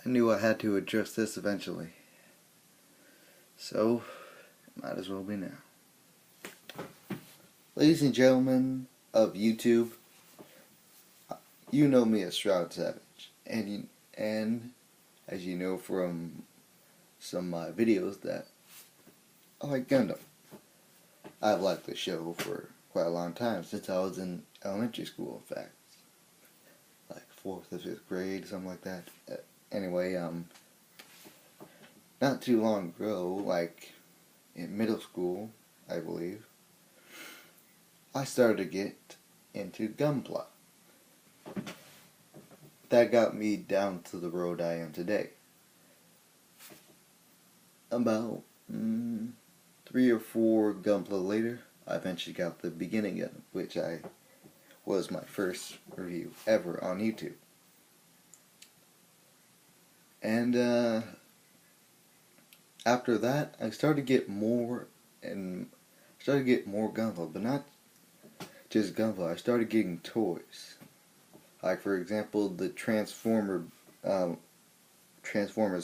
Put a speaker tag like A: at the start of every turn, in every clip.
A: I knew I had to address this eventually. So, might as well be now. Ladies and gentlemen of YouTube, you know me as Shroud Savage, and as you know from some of my videos that I like Gundam. I've liked the show for quite a long time, since I was in elementary school, in fact. Like 4th or 5th grade, something like that. Anyway, not too long ago, like in middle school, I believe, I started to get into Gunpla. That got me down to the road I am today. About 3 or 4 Gunpla later, I eventually got the beginning Gundam, which was my first review ever on YouTube. And after that, I started to get more Gunpla, but not just Gunpla. I started getting toys, like for example the Transformers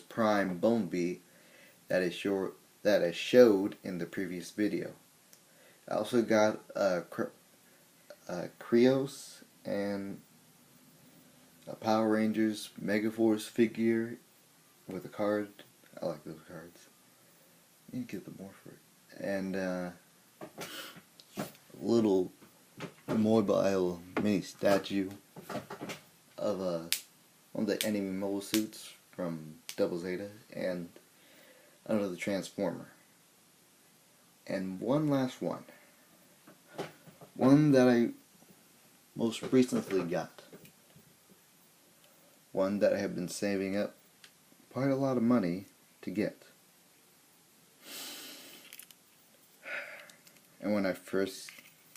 A: Prime Bumblebee that is showed in the previous video. I also got Krios and a Power Rangers Megaforce figure with a card. I like those cards. You can get them more for it. And a little mobile mini statue of one of the enemy mobile suits from Double Zeta, and another Transformer. And one last one. One that I most recently got. One that I have been saving up quite a lot of money to get. And when I first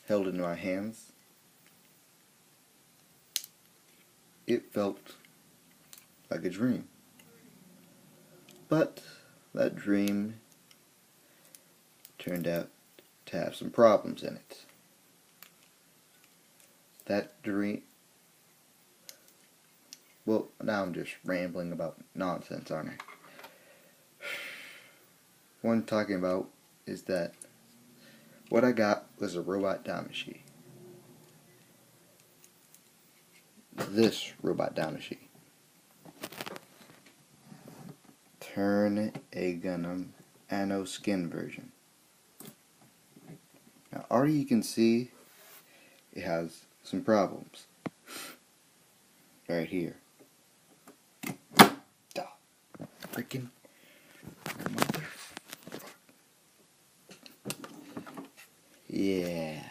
A: held it in my hands, it felt like a dream. But that dream turned out to have some problems in it. That dream... Well, now I'm just rambling about nonsense, aren't I? What I'm talking about is that what I got was a robot Damashi. This robot Damashi. Turn A Gundam Anno skin version. Now already you can see it has some problems. Right here. Freaking mother. Yeah.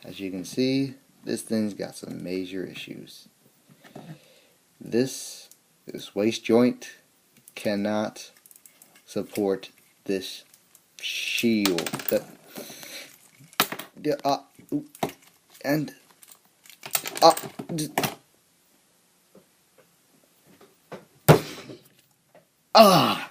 A: As you can see, this thing's got some major issues. This waist joint cannot support this shield. Ah!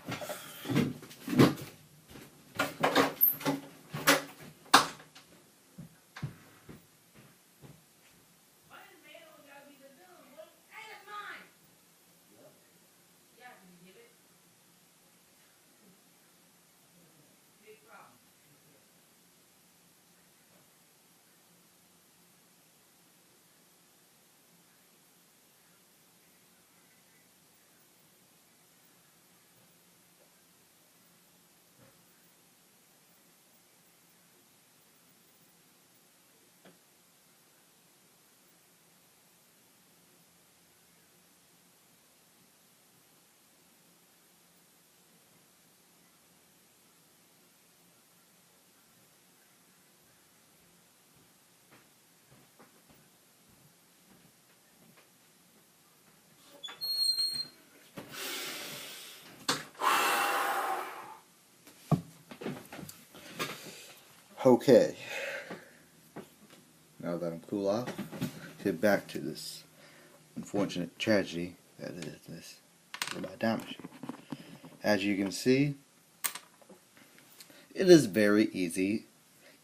A: Okay, now that I'm cool off, get back to this unfortunate tragedy that is this robot Damashi. As you can see, it is very easy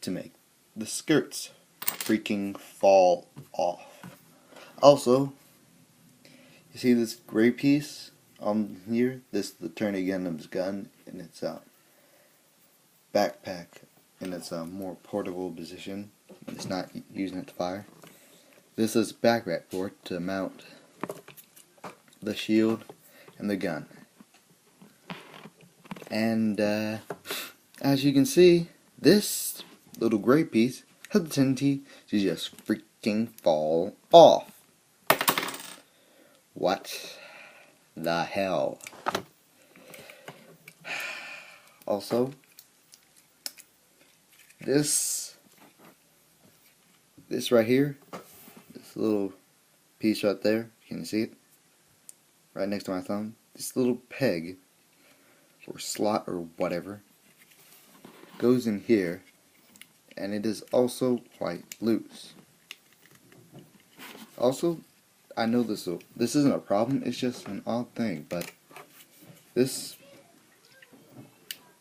A: to make the skirts freaking fall off. Also, you see this gray piece here, this is the Turney Gundam's gun, and it's a backpack, and it's a more portable position. It's not using it to fire. This is backpack port to mount the shield and the gun. And as you can see, this little gray piece has the tendency to just freaking fall off. What the hell? Also, this right here, this little piece right there, can you see it? Right next to my thumb, this little peg or slot or whatever goes in here, and it is also quite loose. Also, I know this isn't a problem, it's just an odd thing, but this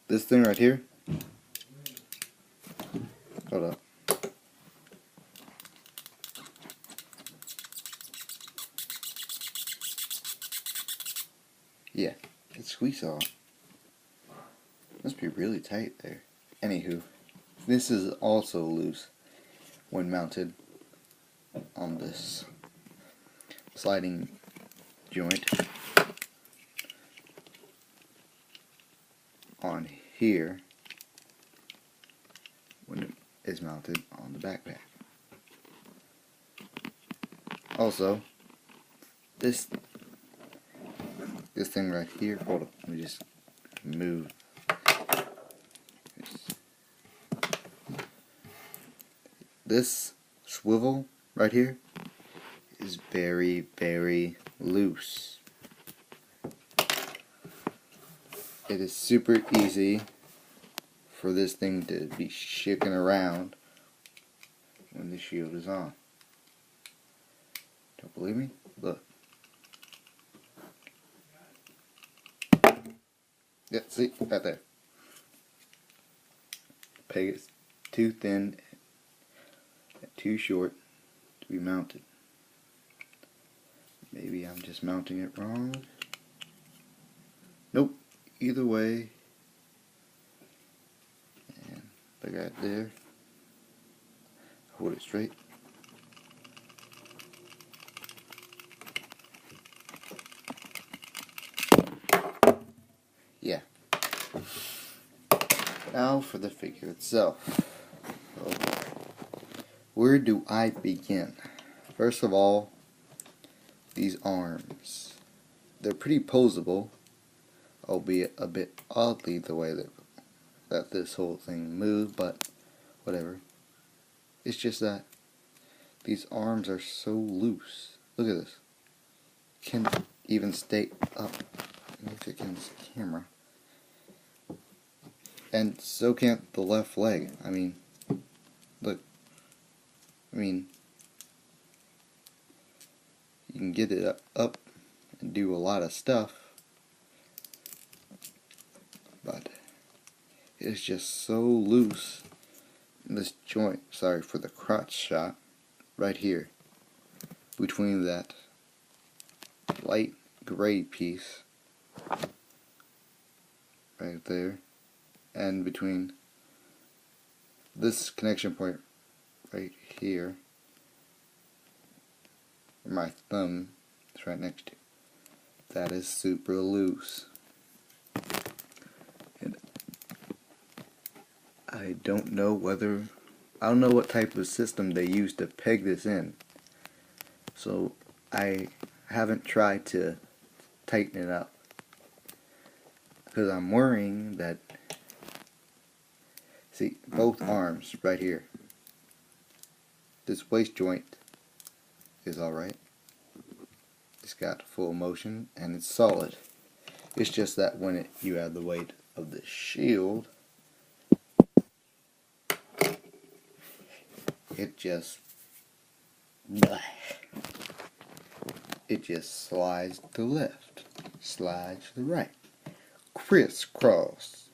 A: thing right here, hold up. Yeah, it squeaks off. Must be really tight there. Anywho, this is also loose when mounted on this sliding joint on here when it is mounted on the backpack. Also, this thing right here, hold up, let me just move. This swivel right here is very, very loose. It is super easy for this thing to be shaking around when the shield is on. Don't believe me? Look. Yeah, see? Right there. Peg is too thin and too short to be mounted. Maybe I'm just mounting it wrong. Nope. Either way. And look right there. Hold it straight. Yeah. Now for the figure itself. So, where do I begin? First of all, these arms. They're pretty posable, albeit a bit oddly the way that this whole thing moves, but whatever. It's just that these arms are so loose. Look at this. Can't even stay up. If it can this camera. And so can't the left leg. I mean, look. I mean, you can get it up and do a lot of stuff, but it's just so loose in this joint. Sorry for the crotch shot right here between that light gray piece right there and between this connection point right here where my thumb is right next to. That is super loose. And I don't know what type of system they use to peg this in. So I haven't tried to tighten it up, because I'm worrying that, see, both arms right here, this waist joint is alright. It's got full motion and it's solid. It's just that when you add the weight of the shield, it just slides to the left, slides to the right, crisscross.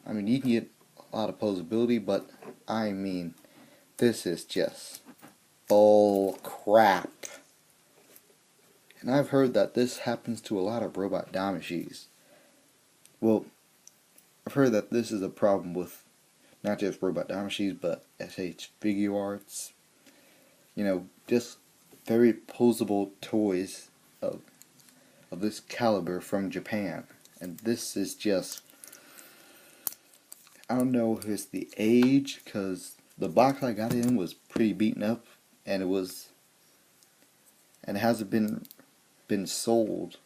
A: I mean, you can get a lot of posability, but I mean, this is just bull crap. And I've heard that this happens to a lot of robot Damashes. Well, I've heard that this is a problem with not just robot Damashes, but SH Figuarts. You know, just very posable toys of this caliber from Japan. And this is just, I don't know if it's the age, because the box I got in was pretty beaten up, and it hasn't been sold,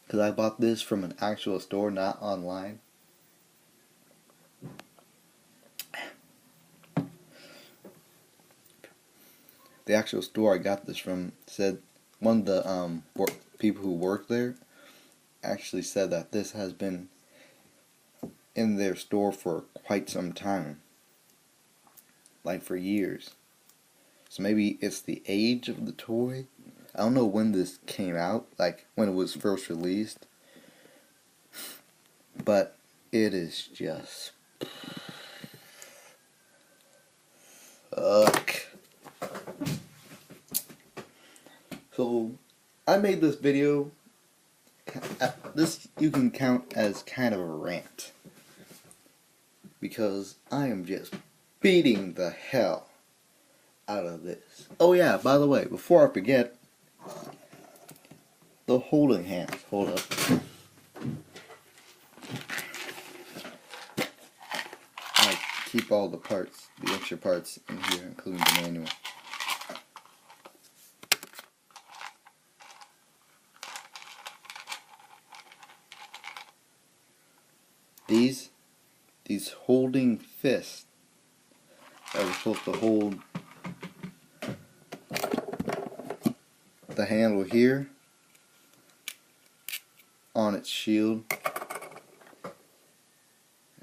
A: because I bought this from an actual store, not online. The actual store I got this from said, one of the people who work there actually said that this has been in their store for quite some time, like for years. So maybe it's the age of the toy. I don't know when this came out, like when it was first released, but it is just fuck. So I made this video. This you can count as kind of a rant, because I am just beating the hell out of this. Oh yeah, by the way, before I forget, the holding hands. Hold up. I keep all the parts, the extra parts in here, including the manual. These holding fists that are supposed to hold the handle here on its shield,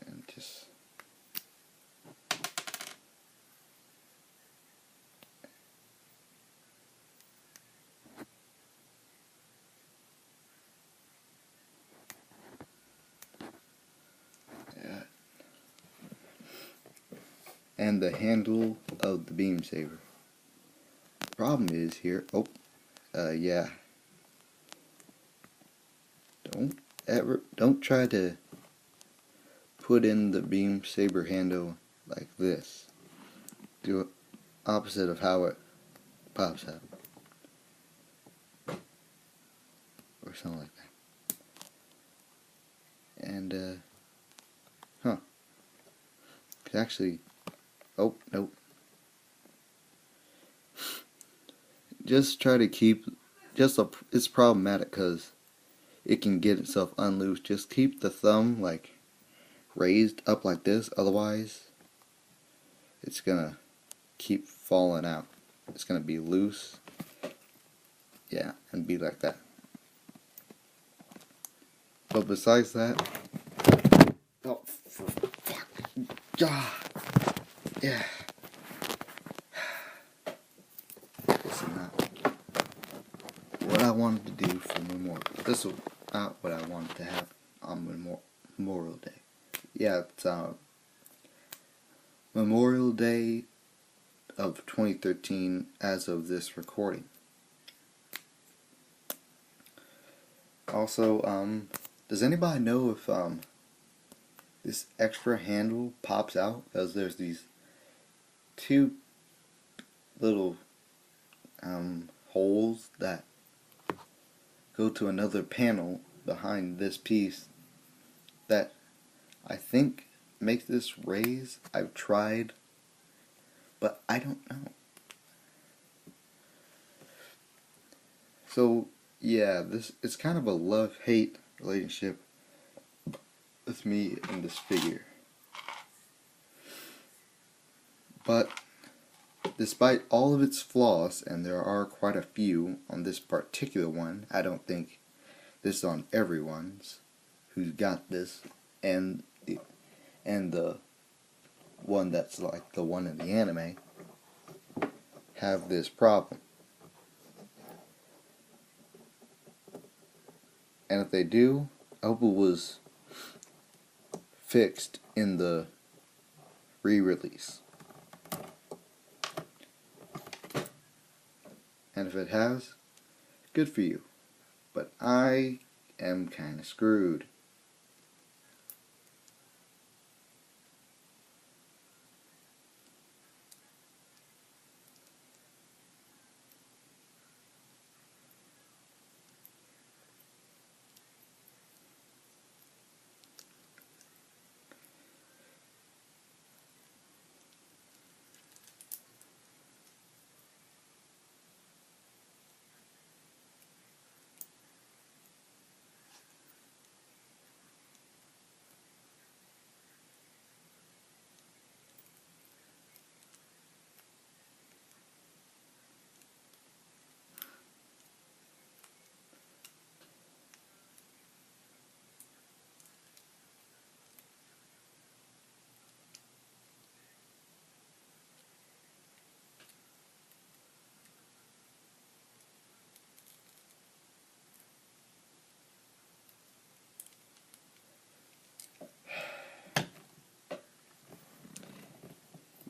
A: and just yeah. And the handle of the beam saber. Problem is here. Yeah. Don't try to put in the beam saber handle like this. Do it opposite of how it pops out, or something like that. And it's actually, oh nope. Just try to keep, it's problematic because it can get itself unloosed. Just keep the thumb like raised up like this, otherwise it's gonna keep falling out. It's gonna be loose, yeah, and be like that. But besides that, oh for fuck, yeah. This is not what I wanted to do for Memorial. This was not what I wanted to have on Memorial Day. Yeah, it's Memorial Day of 2013 as of this recording. Also, does anybody know if this extra handle pops out? Because there's these two little holes that go to another panel behind this piece that I think makes this raise. I've tried, but I don't know. So yeah, it's kind of a love-hate relationship with me and this figure. But despite all of its flaws, and there are quite a few on this particular one, I don't think this is on everyone's who's got this, and the one that's like the one in the anime have this problem. And if they do, I hope it was fixed in the re-release. And if it has, good for you. But I am kinda screwed.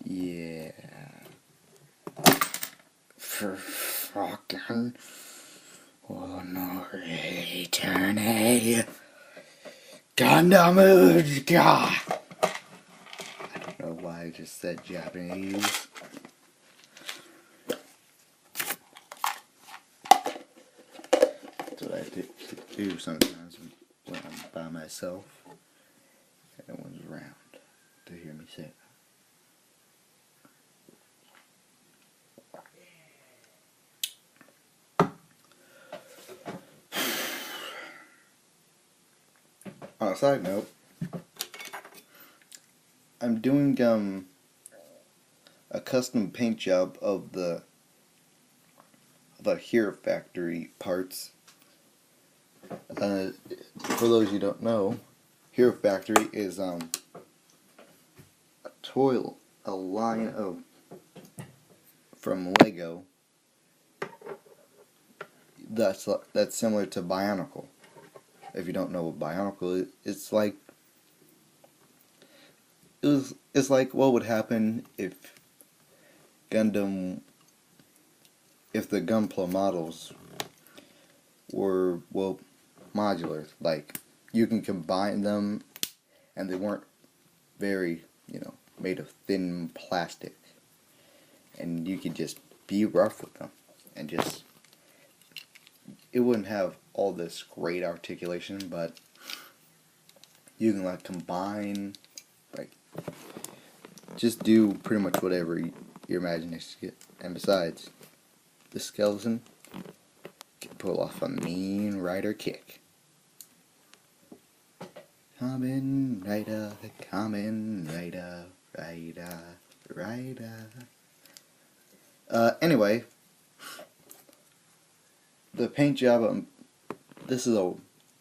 A: Yeah. For fucking one eternity. Gundam God. I don't know why I just said Japanese. That's what I do sometimes when I'm by myself and no one's around to hear me say it. On a side note, I'm doing a custom paint job of the Hero Factory parts. For those you don't know, Hero Factory is a line of from Lego that's similar to Bionicle. If you don't know what Bionicle is, it's like it's like what would happen if the Gunpla models were, well, modular. Like, you can combine them, and they weren't very, made of thin plastic. And you could just be rough with them, and it wouldn't have all this great articulation, but you can, like, combine, like, just do pretty much whatever your imagination gets. And besides, the skeleton can pull off a mean rider kick. Kamen Rider, Kamen Rider, Rider. Anyway, the paint job, this is a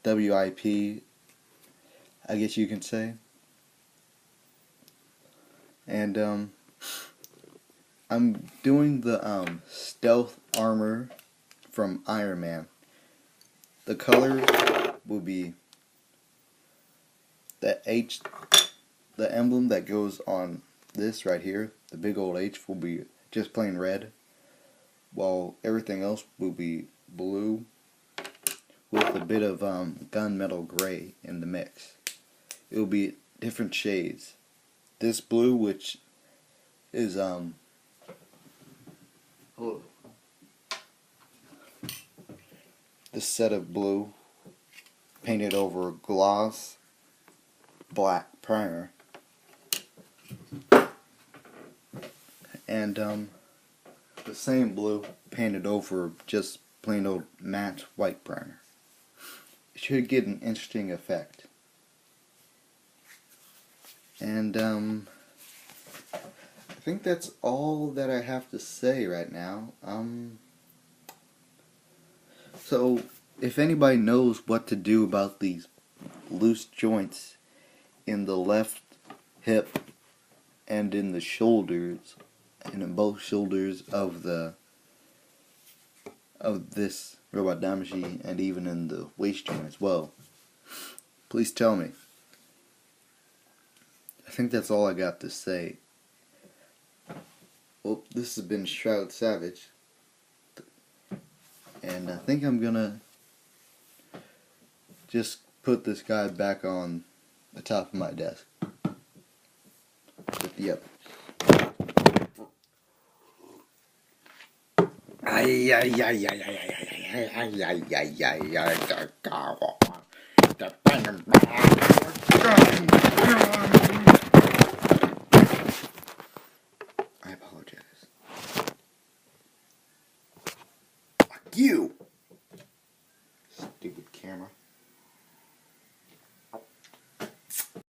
A: WIP, I guess you can say. And, I'm doing the, stealth armor from Iron Man. The color will be the emblem that goes on this right here, the big old H, will be just plain red, while everything else will be blue with a bit of gunmetal gray in the mix. It will be different shades. This blue, which is this set of blue painted over gloss black primer, and the same blue painted over just plain old matte white primer. It should get an interesting effect. And I think that's all that I have to say right now. So if anybody knows what to do about these loose joints in the left hip and in the shoulders, and in both shoulders of this Robot Damacy, and even in the waist joint as well, please tell me. I think that's all I got to say. Well, this has been Shroud Savage, And I think I'm gonna just put this guy back on the top of my desk with the others.